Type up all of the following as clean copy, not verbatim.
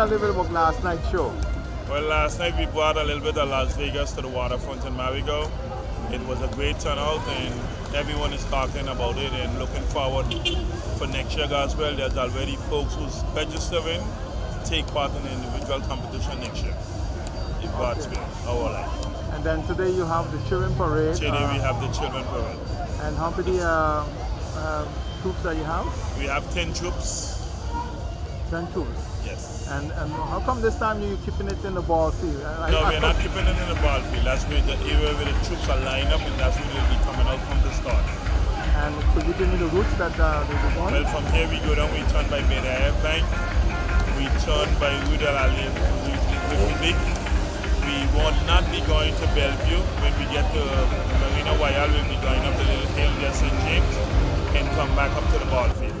a little bit about last night's show? Well, last night we brought a little bit of Las Vegas to the waterfront in Marigo. It was a great turnout, and everyone is talking about it and looking forward for next year as well. There's already folks who's registering to take part in the individual competition next year. If God's will, our life. And then today you have the children parade. Today we have the children parade. And how many troops that you have? We have 10 troops. 10 troops. Yes. And how come this time you're keeping it in the ball field? No, we're not keeping it in the ball field. That's where the area where the troops are lined up, and that's where they'll be coming out from the start. And could you give me the routes that they'll be going? Well, from here we go down, we turn by Beda Bank, we turn by Rue de la République. We will not be going to Bellevue. When we get to Marina Royale, we'll be going up the little hill near St. James and come back up to the ball field.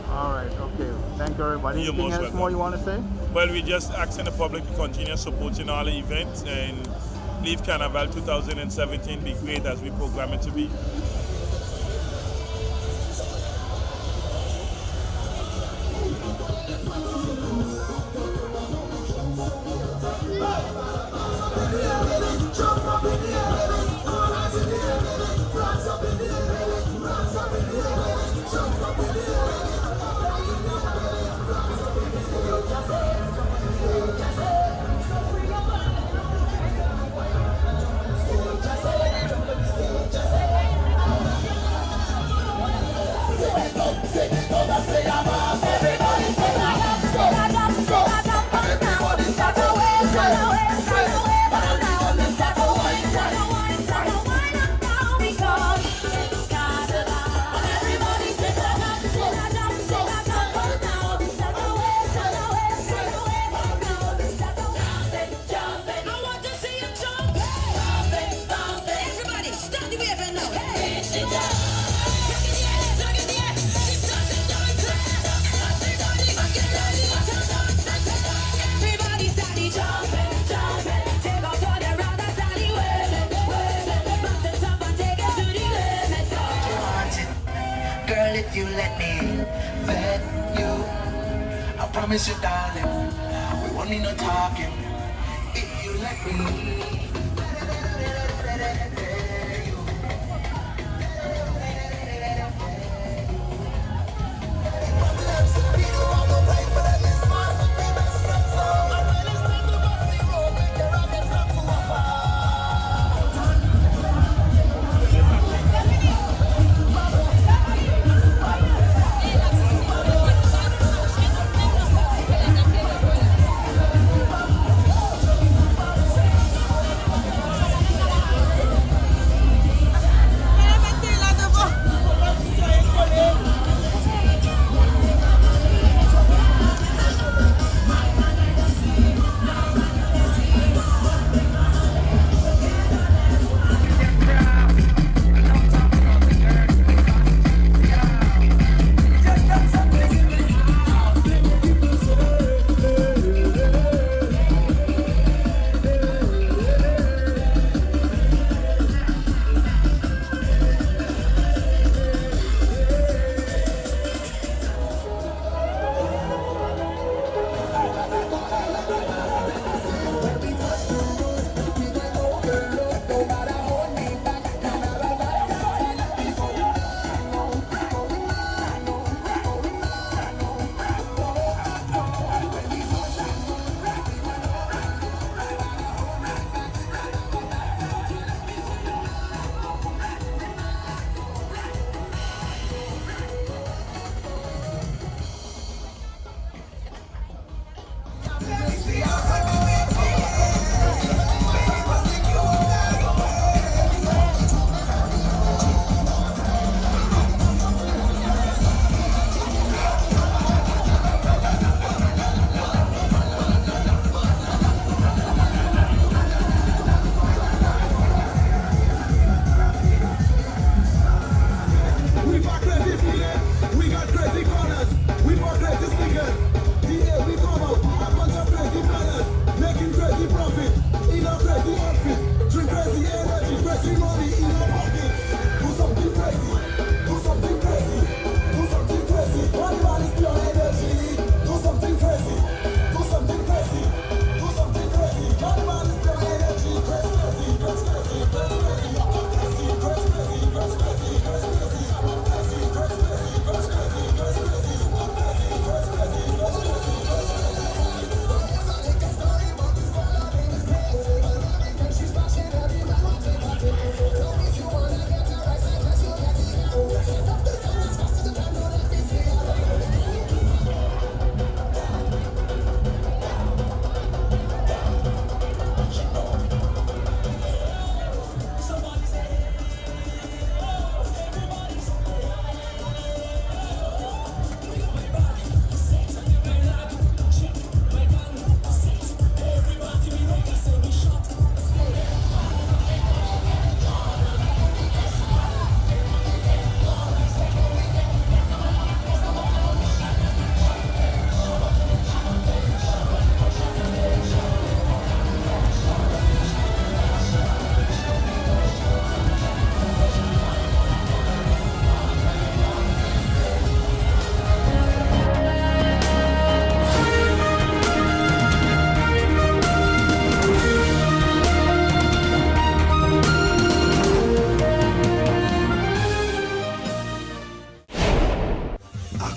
All right, okay. Thank you, everybody. Anything else more you want to say? Well, we just asking the public to continue supporting all the events and leave Carnival 2017 be great as we program it to be. If you let me vet you, I promise you, darling, we won't need no talking. If you let me.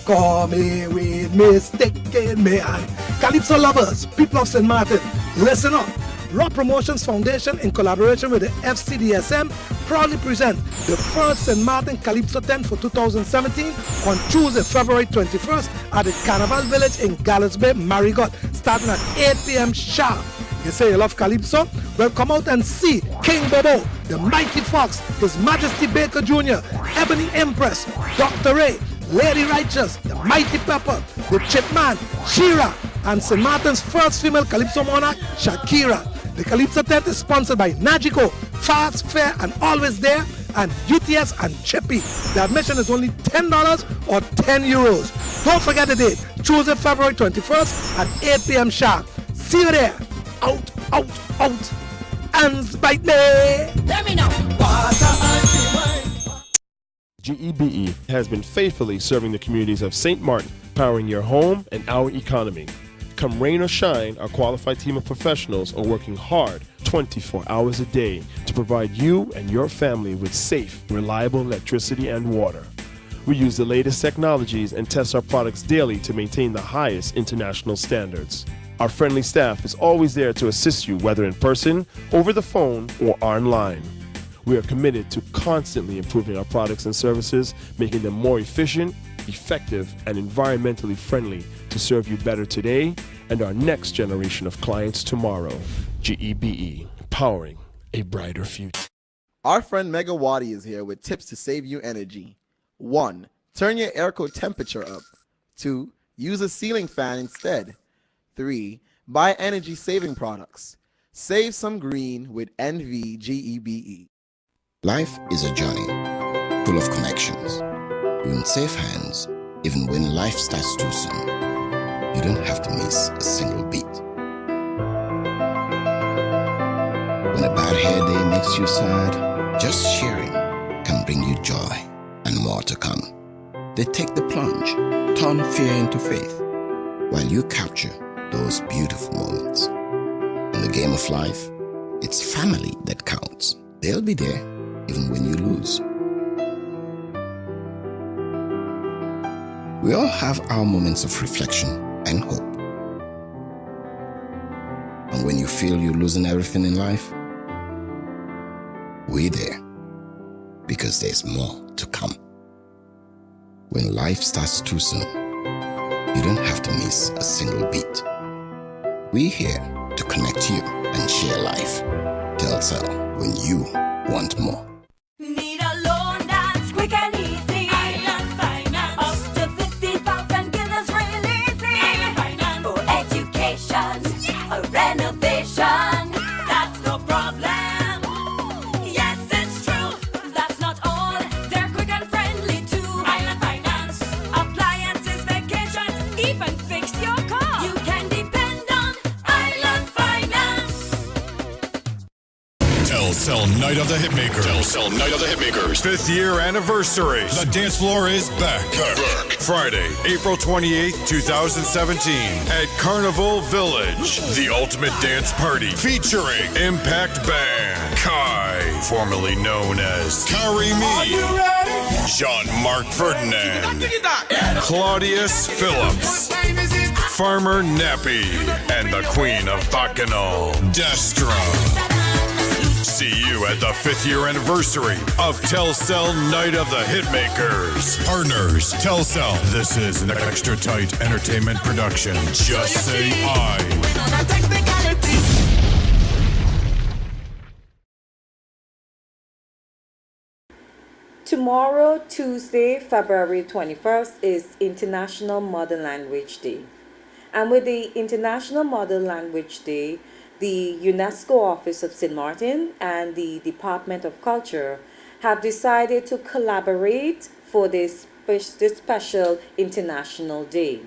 come away mistaken me. And Calypso lovers, people of St. Martin, listen up. Raw Promotions Foundation, in collaboration with the FCDSM, proudly present the first St. Martin Calypso tent for 2017 on Tuesday, February 21st at the Carnival Village in Gallows Bay, Marigot, starting at 8 p.m. sharp. You say you love Calypso? Well, come out and see King Bobo, the Mighty Fox, His Majesty Baker Jr., Ebony Empress, Dr. Ray, Lady Righteous, the Mighty Pepper, the Chipman, Shira, and St. Martin's first female Calypso monarch, Shakira. The Calypso tent is sponsored by Nagico, Fast, Fair, and Always There, and UTS and Chippy. The admission is only $10 or €10. Don't forget the date, Tuesday, February 21st at 8 p.m. sharp. See you there. Out, out, out. Hands bite me. Let me know. GEBE has been faithfully serving the communities of St. Martin, powering your home and our economy. Come rain or shine, our qualified team of professionals are working hard 24 hours a day to provide you and your family with safe, reliable electricity and water. We use the latest technologies and test our products daily to maintain the highest international standards. Our friendly staff is always there to assist you, whether in person, over the phone, or online. We are committed to constantly improving our products and services, making them more efficient, effective, and environmentally friendly to serve you better today and our next generation of clients tomorrow. GEBE, powering a brighter future. Our friend Megawati is here with tips to save you energy. 1. Turn your airco temperature up. 2. Use a ceiling fan instead. 3. Buy energy-saving products. Save some green with NVGEBE. Life is a journey full of connections. You're in safe hands even when life starts too soon. You don't have to miss a single beat. When a bad hair day makes you sad, just sharing can bring you joy and more to come. They take the plunge, turn fear into faith, while you capture those beautiful moments. In the game of life, it's family that counts. They'll be there even when you lose. We all have our moments of reflection and hope. And when you feel you're losing everything in life, we're there because there's more to come. When life starts too soon, you don't have to miss a single beat. We're here to connect you and share life. Telcel, when you want more. Need a loan that's quick and easy. Island Finance. Up to 50,000 guineas real easy. Island Finance. For education, a renovation. That's no problem. Yes, it's true. That's not all. They're quick and friendly too. Island Finance. Appliances, vacations, even fix your car. You can depend on Island Finance. Telcel Night of the Hitmakers. Telcel Night of the Hitmakers. 5th year anniversary. The dance floor is back. Friday, April 28th, 2017 at Carnival Village. The ultimate dance party featuring Impact Band, Kai, formerly known as Karimi, Jean-Marc Ferdinand, Claudius Phillips, Farmer Nappy, and the Queen of Bacchanal, Destra. See you at the 5th year anniversary of Telcel Night of the Hitmakers. Partners, Telcel. This is an extra tight entertainment production. Just say I. Tomorrow, Tuesday, February 21st, is International Mother Language Day. And with the International Mother Language Day, the UNESCO Office of St. Martin and the Department of Culture have decided to collaborate for this special International Day.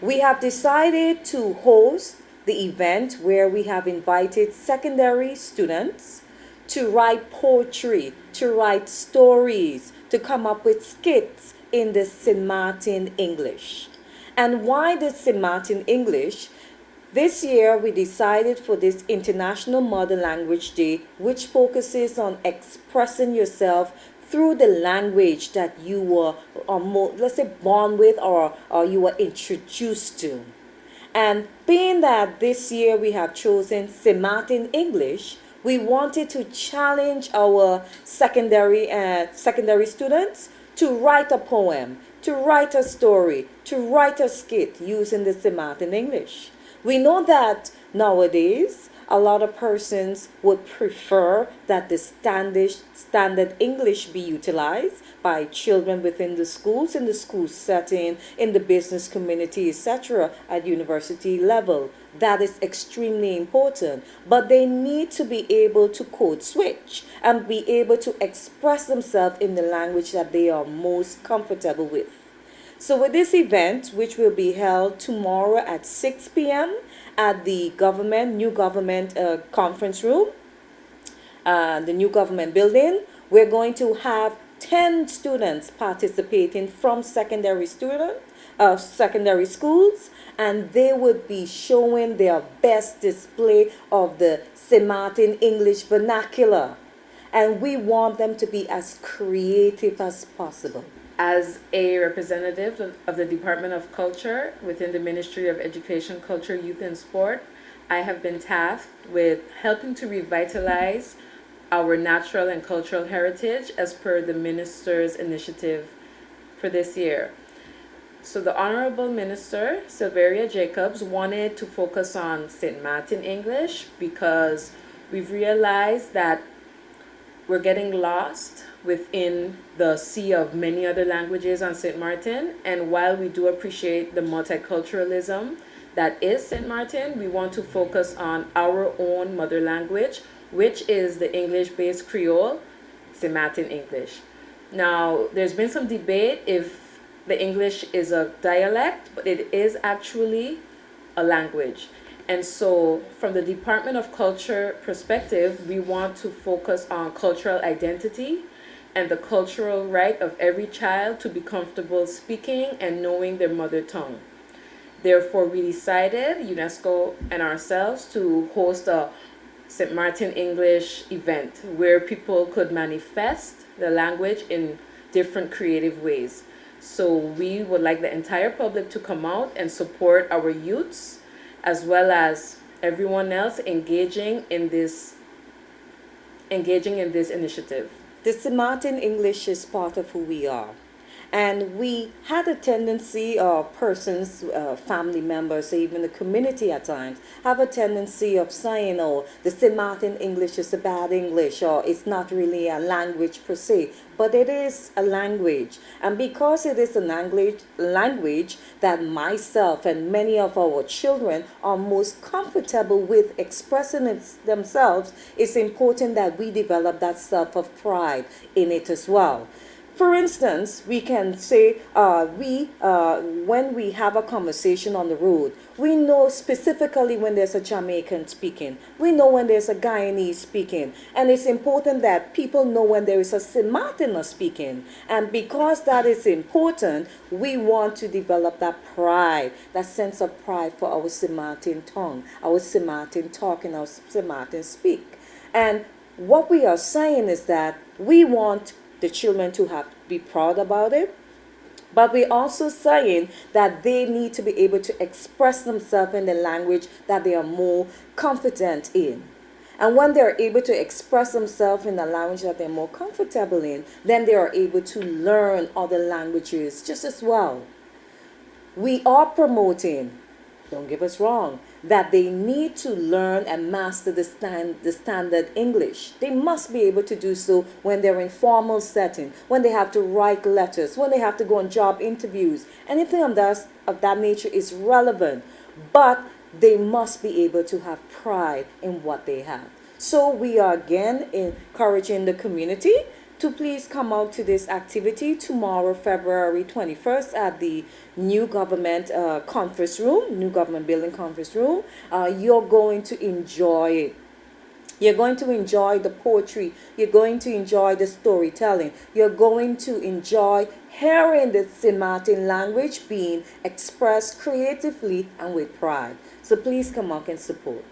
We have decided to host the event where we have invited secondary students to write poetry, to write stories, to come up with skits in the St. Martin English. And why the St. Martin English? This year we decided for this International Mother Language Day, which focuses on expressing yourself through the language that you were, let's say, born with, or you were introduced to. And being that this year we have chosen St. Martin English, we wanted to challenge our secondary students to write a poem, to write a story, to write a skit using the St. Martin English. We know that nowadays a lot of persons would prefer that the standard English be utilized by children within the schools, in the school setting, in the business community, etc., at university level. That is extremely important. But they need to be able to code switch and be able to express themselves in the language that they are most comfortable with. So with this event, which will be held tomorrow at 6 p.m. at the new government conference room, the new government building, we're going to have 10 students participating from secondary schools, and they would be showing their best display of the St. Martin English vernacular. And we want them to be as creative as possible. As a representative of the Department of Culture within the Ministry of Education, Culture, Youth and Sport, I have been tasked with helping to revitalize our natural and cultural heritage as per the Minister's initiative for this year. So the Honorable Minister, Silveria Jacobs, wanted to focus on St. Martin English because we've realized that we're getting lost within the sea of many other languages on St. Martin. And while we do appreciate the multiculturalism that is St. Martin, we want to focus on our own mother language, which is the English-based Creole, St. Martin English. Now, there's been some debate if the English is a dialect, but it is actually a language. And so from the Department of Culture perspective, we want to focus on cultural identity and the cultural right of every child to be comfortable speaking and knowing their mother tongue. Therefore, we decided, UNESCO and ourselves, to host a St. Martin English event where people could manifest the language in different creative ways. So we would like the entire public to come out and support our youths, as well as everyone else engaging in this initiative. The St. Martin English is part of who we are. And we had a tendency, or persons, family members, even the community at times, have a tendency of saying, oh, the St. Martin English is a bad English, or it's not really a language per se. But it is a language. And because it is a language that myself and many of our children are most comfortable with expressing themselves, it's important that we develop that self of pride in it as well. For instance, we can say when we have a conversation on the road, we know specifically when there's a Jamaican speaking. We know when there's a Guyanese speaking. And it's important that people know when there is a St. Martiner speaking. And because that is important, we want to develop that pride, that sense of pride for our St. Martin tongue, our St. Martin talk, and our St. Martin speak. And what we are saying is that we want the children to be proud about it, but we're also saying that they need to be able to express themselves in the language that they are more confident in. And when they're able to express themselves in the language that they're more comfortable in, then they are able to learn other languages just as well. We are promoting, don't get us wrong, that they need to learn and master the standard English. They must be able to do so when they're in formal setting, when they have to write letters, when they have to go on job interviews. Anything of that nature is relevant, but they must be able to have pride in what they have. So we are again encouraging the community to please come out to this activity tomorrow, February 21st, at the new government conference room, new government building conference room. You're going to enjoy it. You're going to enjoy the poetry. You're going to enjoy the storytelling. You're going to enjoy hearing the St. Martin language being expressed creatively and with pride. So please come out and support.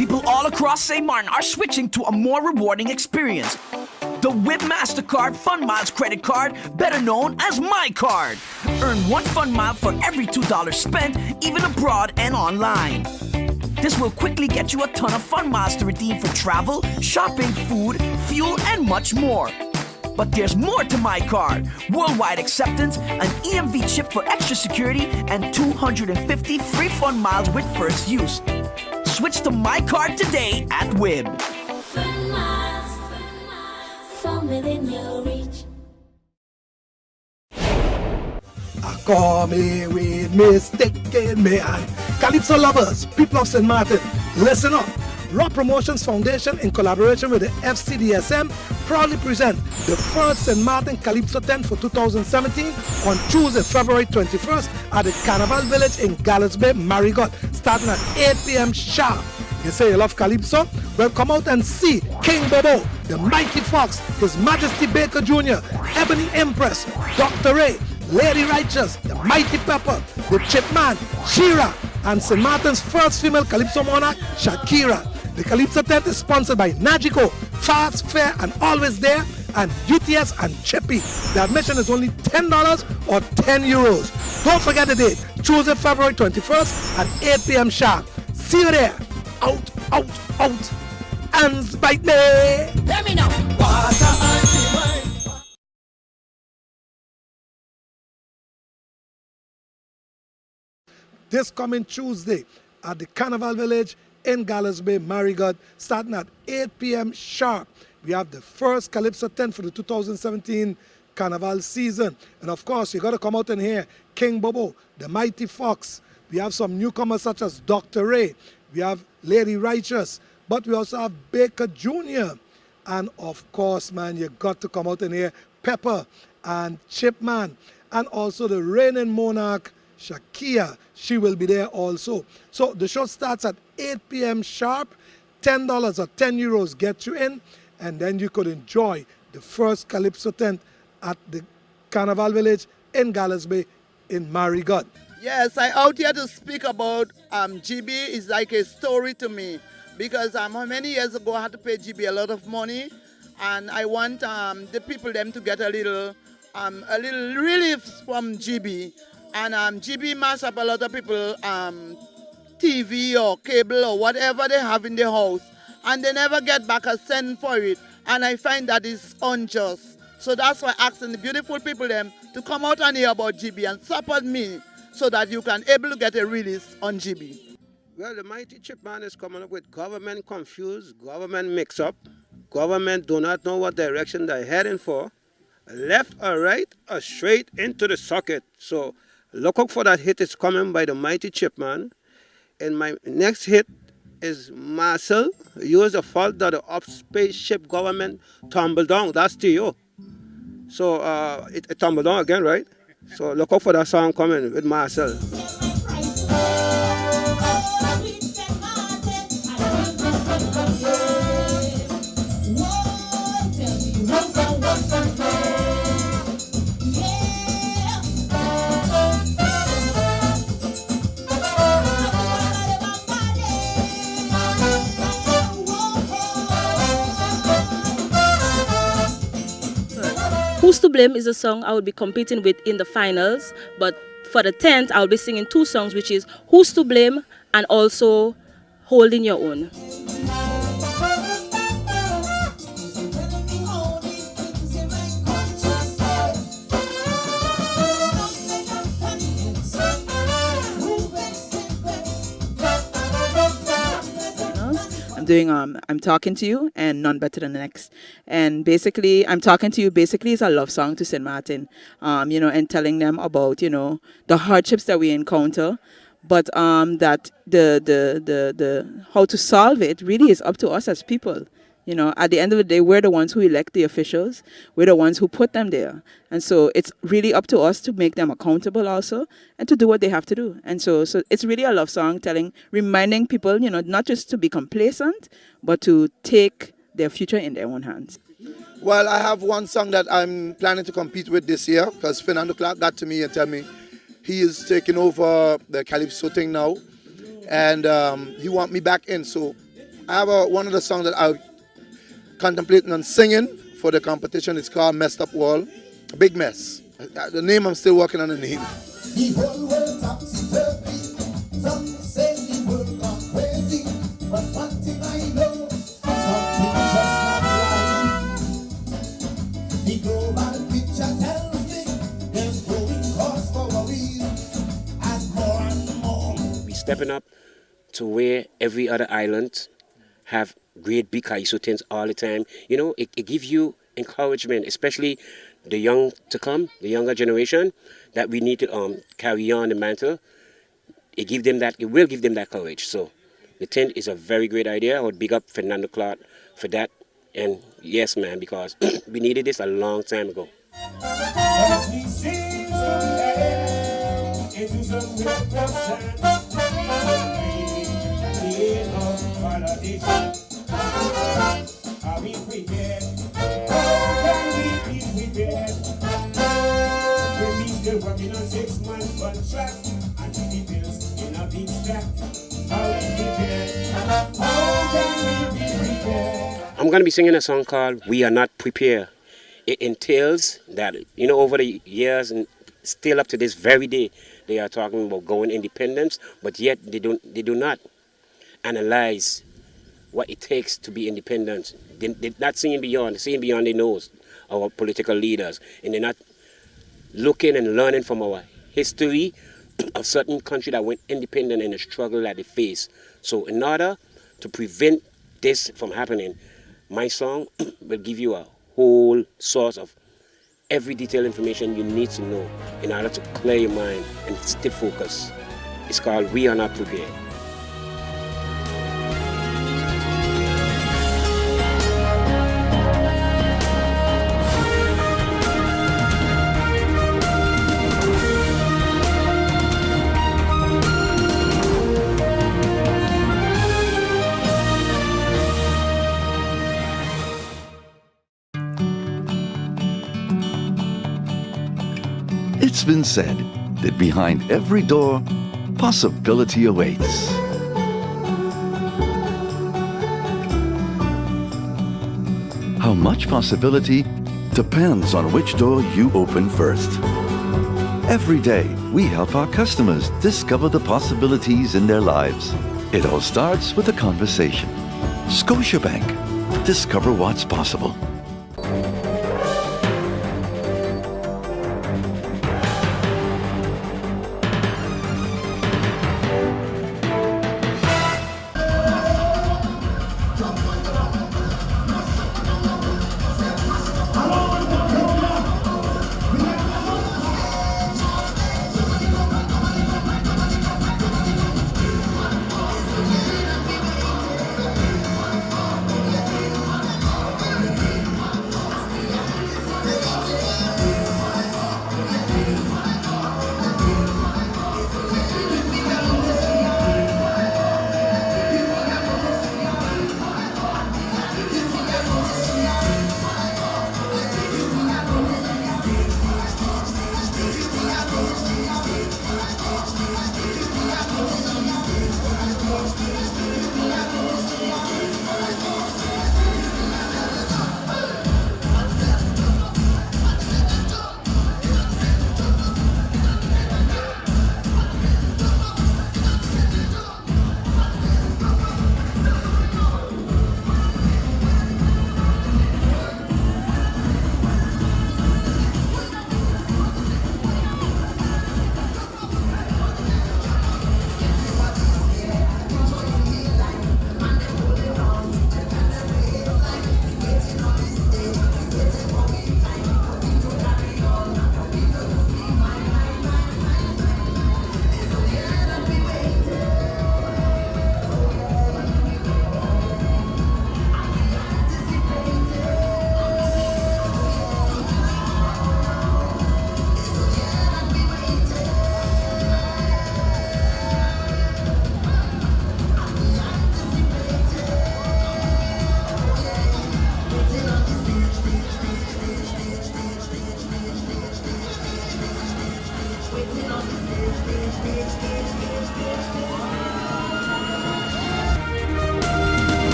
People all across St. Martin are switching to a more rewarding experience. The WIB MasterCard Fun Miles credit card, better known as My Card. Earn 1 Fun Mile for every $2 spent, even abroad and online. This will quickly get you a ton of Fun Miles to redeem for travel, shopping, food, fuel, and much more. But there's more to My Card. Worldwide acceptance, an EMV chip for extra security, and 250 free Fun Miles with first use. Switch to My Card today at WIB. Fun miles from within your reach. Come away, mistaken man. Calypso lovers, people of St. Martin, listen up. Raw Promotions Foundation, in collaboration with the FCDSM, proudly present the first St. Martin Calypso tent for 2017 on Tuesday, February 21st at the Carnival Village in Gallows Bay, Marigot, starting at 8 p.m. sharp. You say you love Calypso? Well, come out and see King Bobo, the Mighty Fox, His Majesty Baker Jr., Ebony Empress, Dr. Ray, Lady Righteous, the Mighty Pepper, the Chipman, Shira, and St. Martin's first female Calypso monarch, Shakira. The Calypso tent is sponsored by Nagico, Fast, Fair, and Always There, and UTS and Chippy. The admission is only $10 or €10. Don't forget the date, Tuesday, February 21st at 8 p.m. sharp. See you there. Out, out, out. Hands bite me. Let me know. This coming Tuesday at the Carnival Village in Gallows Bay, Marigot, starting at 8 p.m. sharp. We have the first Calypso tent for the 2017 Carnival season. And of course, you got to come out and hear King Bobo, the Mighty Fox. We have some newcomers such as Dr. Ray. We have Lady Righteous. But we also have Baker Jr. And of course, man, you got to come out and hear Pepper and Chipman. And also the reigning monarch, Shakira. She will be there also. So the show starts at 8 p.m. sharp. $10 or €10 get you in. And then you could enjoy the first Calypso tent at the Carnival Village in Gallows Bay in Marigot. Yes, I out here to speak about GB. Is like a story to me because many years ago I had to pay GB a lot of money, and I want the people them to get a little relief from GB. And GB mash up a lot of people TV or cable or whatever they have in their house, and they never get back a cent for it. And I find that is unjust. So that's why I'm asking the beautiful people them to come out and hear about GB and support me so that you can able to get a release on GB. Well, the Mighty Chipman is coming up with government confused, government mix-up. Government do not know what direction they're heading for. Left or right or straight into the socket. So look out for that hit. It's coming by the Mighty Chipman. And my next hit is Marcel. Use the fault that the up spaceship government tumbled down. That's to you. So it tumbled down again, right? So look out for that song coming with Marcel. Who's to Blame is a song I would be competing with in the finals, but for the 10th, I'll be singing 2 songs, which is Who's to Blame and also Holding Your Own. I'm Talking to You and None Better Than the Next. And basically, I'm Talking to You basically is a love song to St. Martin, and telling them about, the hardships that we encounter, but that the how to solve it really is up to us as people. At the end of the day, we're the ones who elect the officials. We're the ones who put them there. And so it's really up to us to make them accountable also and to do what they have to do. And so it's really a love song reminding people, not just to be complacent, but to take their future in their own hands. Well, I have one song that I'm planning to compete with this year because Fernando Clark got to me and told me he is taking over the Calypso thing now. And he want me back in. So I have one of the songs that I'm contemplating on singing for the competition. It's called Messed Up Wall. Big Mess. The name, I'm still working on the name. The whole world topsy-turvy. Some say the world gone crazy. But one thing I know, something just not right. The global picture tells me there's growing cause for worry. And more. We stepping up to where every other island have great big isotins all the time. You know, it gives you encouragement, especially the young to come, the younger generation, that we need to carry on the mantle. It will give them that courage. So the tent is a very great idea. I would big up Fernando Clark for that. And yes, man, because we needed this a long time ago. As we sing into some are we prepared? How can we be prepared? When we still working on 6-month contract and the bills in a big stack. Are we prepared? How can we be prepared? I'm going to be singing a song called We Are Not Prepared. It entails that, you know, over the years and still up to this very day, they are talking about going independent, but yet they do not analyze what it takes to be independent. They're not seeing beyond their nose, our political leaders, and they're not looking and learning from our history of certain countries that went independent and the struggle that they face. So in order to prevent this from happening, my song will give you a whole source of every detailed information you need to know in order to clear your mind and stay focused. It's called We Are Not Prepared. It's been said that behind every door, possibility awaits. How much possibility depends on which door you open first. Every day, we help our customers discover the possibilities in their lives. It all starts with a conversation. Scotiabank. Discover what's possible.